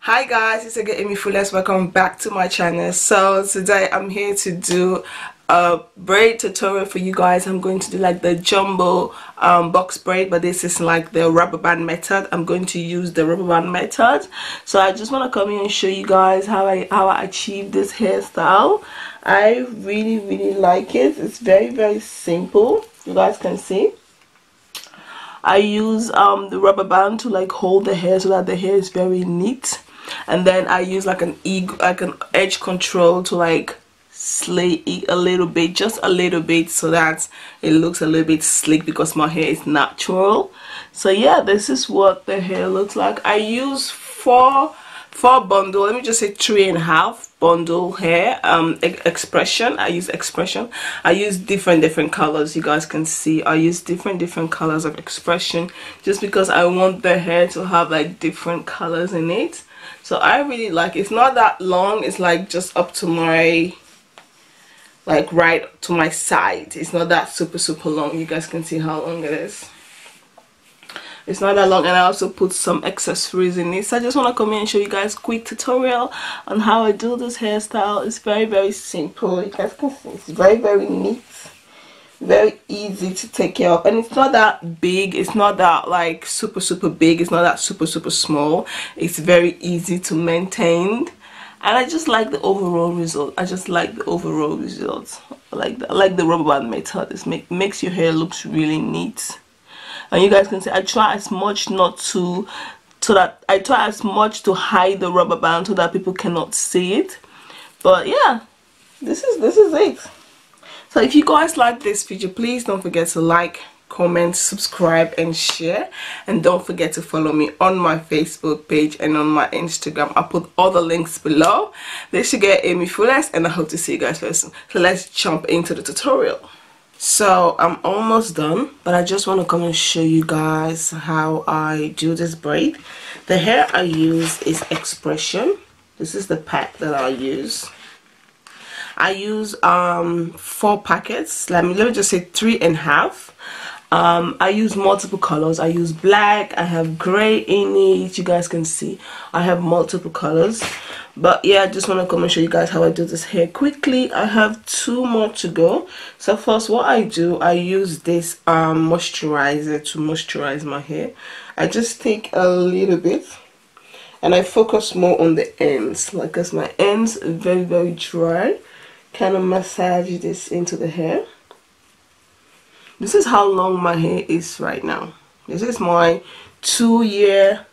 Hi guys, it's again AMIFULLEST. Welcome back to my channel. So today I'm here to do a braid tutorial for you guys. I'm going to do like the jumbo box braid, but this is like the rubber band method. I'm going to use the rubber band method. So I just want to come here and show you guys how I achieve this hairstyle. I really like it. It's very simple. You guys can see I use the rubber band to like hold the hair so that the hair is very neat. And then I use like an edge control to like slay it a little bit, just a little bit, so that it looks a little bit slick because my hair is natural. So yeah, this is what the hair looks like. I use four bundle, let me just say 3.5 bundle hair expression. I use expression. I use different colors. You guys can see I use different colors of expression just because I want the hair to have like different colors in it. So I really like it. It's not that long. It's like just up to my, like right to my side. It's not that super long. You guys can see how long it is. It's not that long, and I also put some accessories in it. So I just want to come in and show you guys a quick tutorial on how I do this hairstyle. It's very simple. You guys can see it's very neat, very easy to take care of, and it's not that big. It's not that like super big. It's not that super small. It's very easy to maintain, and I just like the overall result. I just like the overall results. I like the rubber band method. It makes your hair looks really neat. And you guys can see I try as much not to, I try as much to hide the rubber band so that people cannot see it. But yeah, this is it. So if you guys like this video, please don't forget to like, comment, subscribe and share, and don't forget to follow me on my Facebook page and on my Instagram. I'll put all the links below. This is again AMIFULLEST, and I hope to see you guys very soon. So let's jump into the tutorial. So I'm almost done, but I just want to come and show you guys how I do this braid. The hair I use is Xpression. This is the pack that I use. I use 4 packets. Let me just say 3.5. I use multiple colors. I use black, I have gray in it. You guys can see I have multiple colors. But yeah, I just want to come and show you guys how I do this hair quickly. I have 2 more to go. So first, what I do, I use this moisturizer to moisturize my hair. I just take a little bit and I focus more on the ends, like, because my ends are very dry. Kind of massage this into the hair. This is how long my hair is right now. This is my 2-year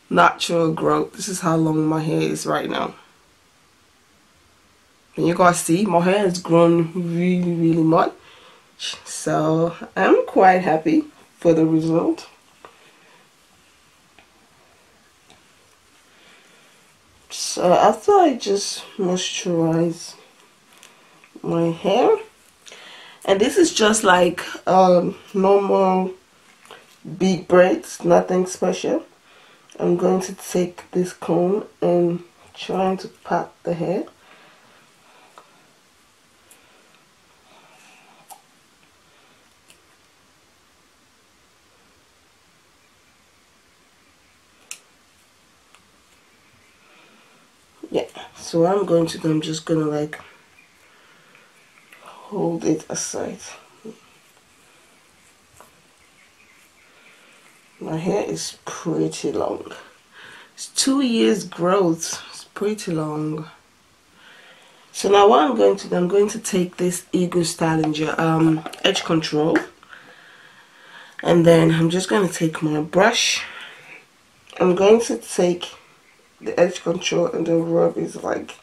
natural growth. This is how long my hair is right now. And you guys see my hair has grown really much. So I'm quite happy for the result. So after I just moisturize my hair, and this is just like normal big braids, nothing special. I'm going to take this comb and trying to pat the hair. Yeah, so what I'm going to do, I'm just going to like hold it aside. My hair is pretty long. It's 2 years growth. It's pretty long. So now what I'm going to do, I'm going to take this Eagle Stylinger edge control, and then I'm just going to take my brush. I'm going to take the edge control and then rub it like,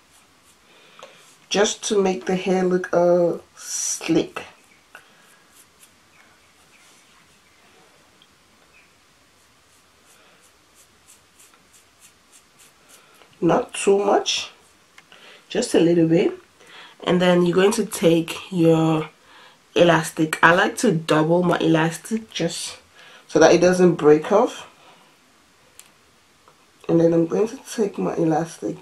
just to make the hair look slick. Not too much, just a little bit. And then you're going to take your elastic. I like to double my elastic just so that it doesn't break off. And then I'm going to take my elastic,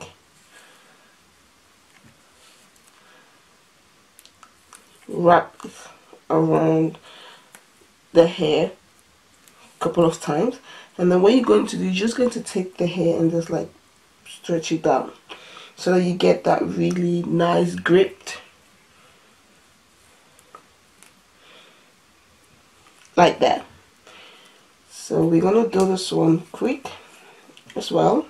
wrap it around the hair a couple of times, and then what you're going to do, you're just going to take the hair and just like stretch it down so that you get that really nice grip, like that. So we're gonna do this one quick as well.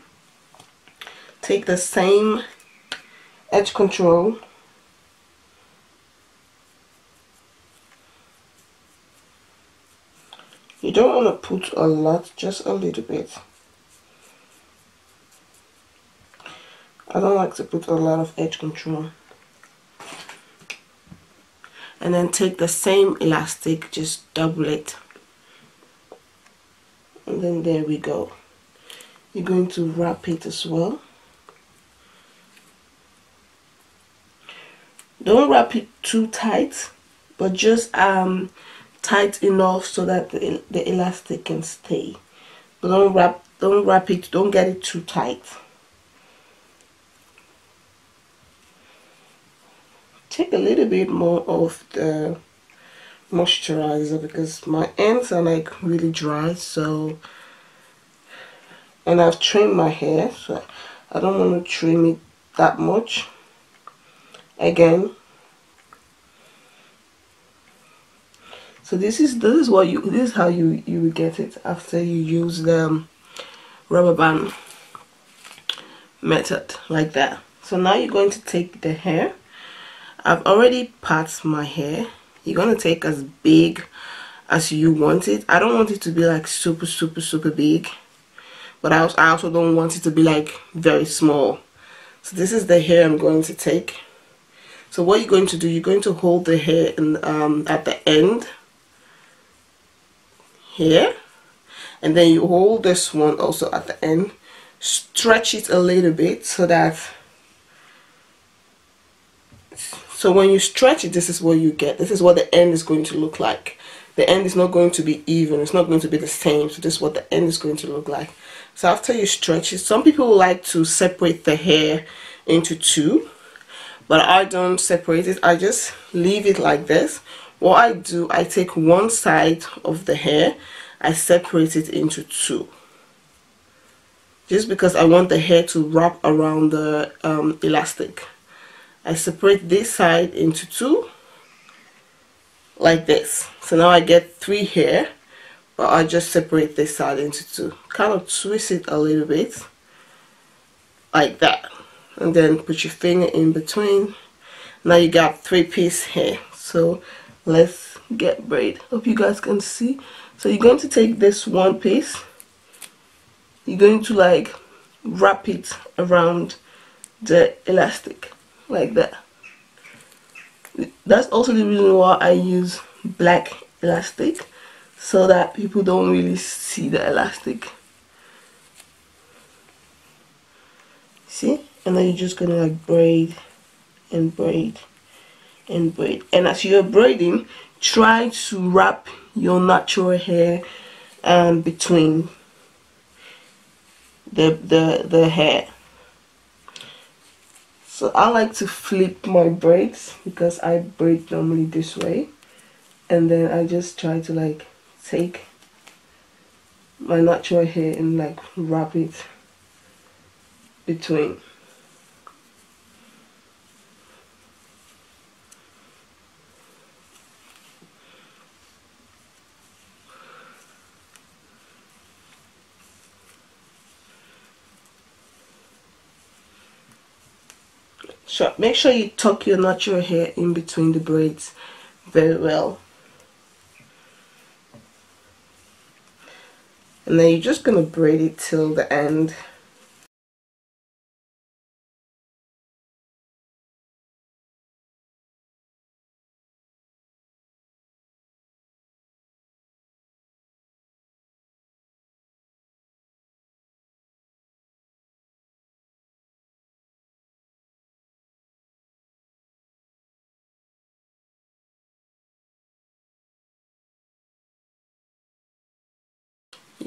Take the same edge control, you don't want to put a lot, just a little bit. I don't like to put a lot of edge control. And then take the same elastic, just double it, and then there we go. You're going to wrap it as well. Don't wrap it too tight, but just tight enough so that the elastic can stay. But don't wrap it, don't get it too tight. Take a little bit more of the moisturizer because my ends are like really dry, so, and I've trimmed my hair, so I don't want to trim it that much again. So this is how you get it after you use the rubber band method, like that. So now you're going to take the hair. I've already parted my hair. You're going to take as big as you want it. I don't want it to be like super big, but I also don't want it to be like very small. So this is the hair I'm going to take. So what you're going to do, you're going to hold the hair in, at the end here, and then you hold this one also at the end, stretch it a little bit so that, so when you stretch it, this is what you get. This is what the end is going to look like. The end is not going to be even, it's not going to be the same. So this is what the end is going to look like. So after you stretch it, some people like to separate the hair into two, but I don't separate it. I just leave it like this. What I do, I take one side of the hair, I separate it into two, just because I want the hair to wrap around the elastic. I separate this side into two, like this. So now I get three hair, but I just separate this side into two. Kind of twist it a little bit, like that. And then put your finger in between. Now you got 3-piece hair. So let's get braid. Hope you guys can see. So you're going to take this one piece. You're going to like wrap it around the elastic, like that. That's also the reason why I use black elastic, so that people don't really see the elastic. See? And then you're just gonna like braid and braid and braid. And as you're braiding, try to wrap your natural hair between the hair. So I like to flip my braids because I braid normally this way, and then I just try to like take my natural hair and like wrap it between. So make sure you tuck your natural hair in between the braids very well. And then you're just gonna braid it till the end.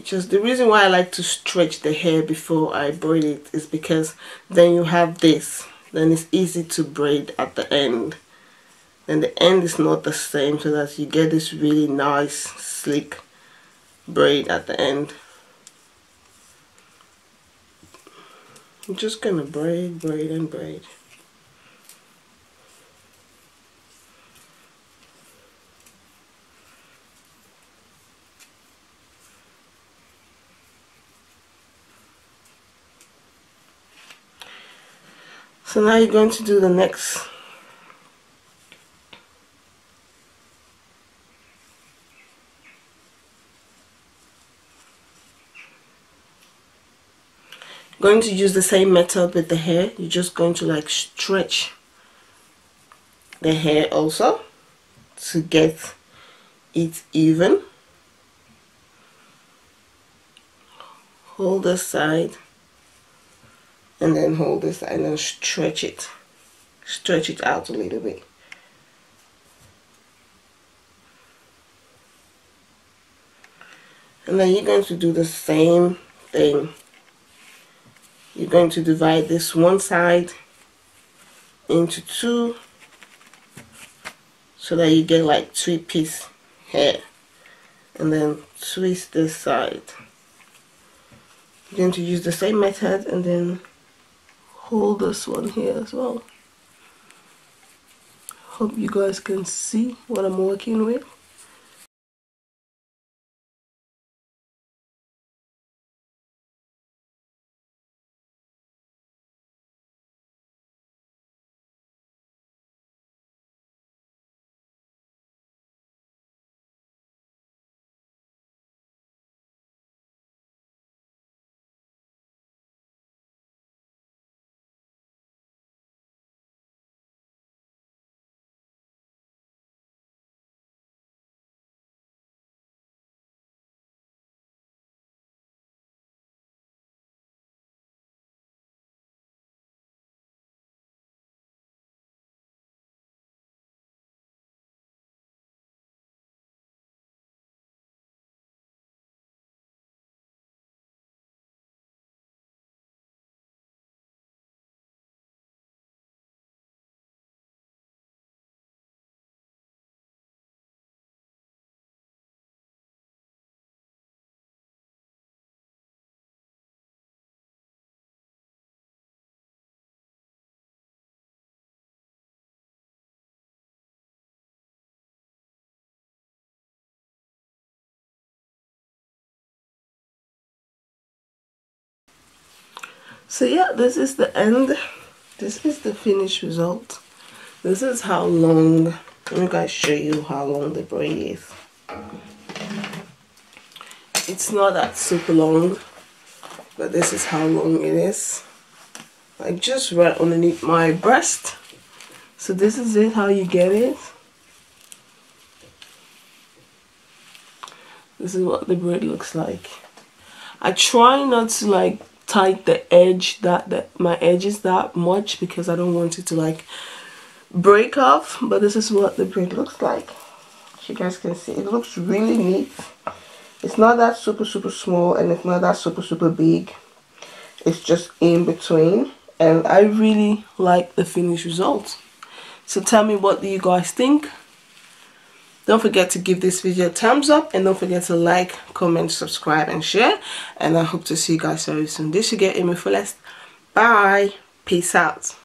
Just the reason why I like to stretch the hair before I braid it is because then you have this, then it's easy to braid at the end. Then the end is not the same, so that you get this really nice sleek braid at the end, I'm just gonna braid, braid, and braid. So now you're going to do the next. Going to use the same method with the hair. You're just going to like stretch the hair also to get it even. Hold this side and then hold this side and then stretch it out a little bit. And then you're going to do the same thing. You're going to divide this one side into two so that you get like 3-piece hair, and then twist this side. You're going to use the same method and then hold this one here as well. Hope you guys can see what I'm working with. So yeah, this is the end. This is the finished result. This is how long. Let me guys show you how long the braid is. It's not that super long, but this is how long it is. Like just right underneath my breast. So this is it, how you get it. This is what the braid looks like. I try not to like tight the edge my edges that much because I don't want it to like break off, but this is what the braid looks like. As you guys can see, it looks really neat. It's not that super small and it's not that super big. It's just in between, and I really like the finished result. So tell me, what do you guys think? Don't forget to give this video a thumbs up, and don't forget to like, comment, subscribe, and share. And I hope to see you guys very soon. This is your AMIFULLEST. Bye. Peace out.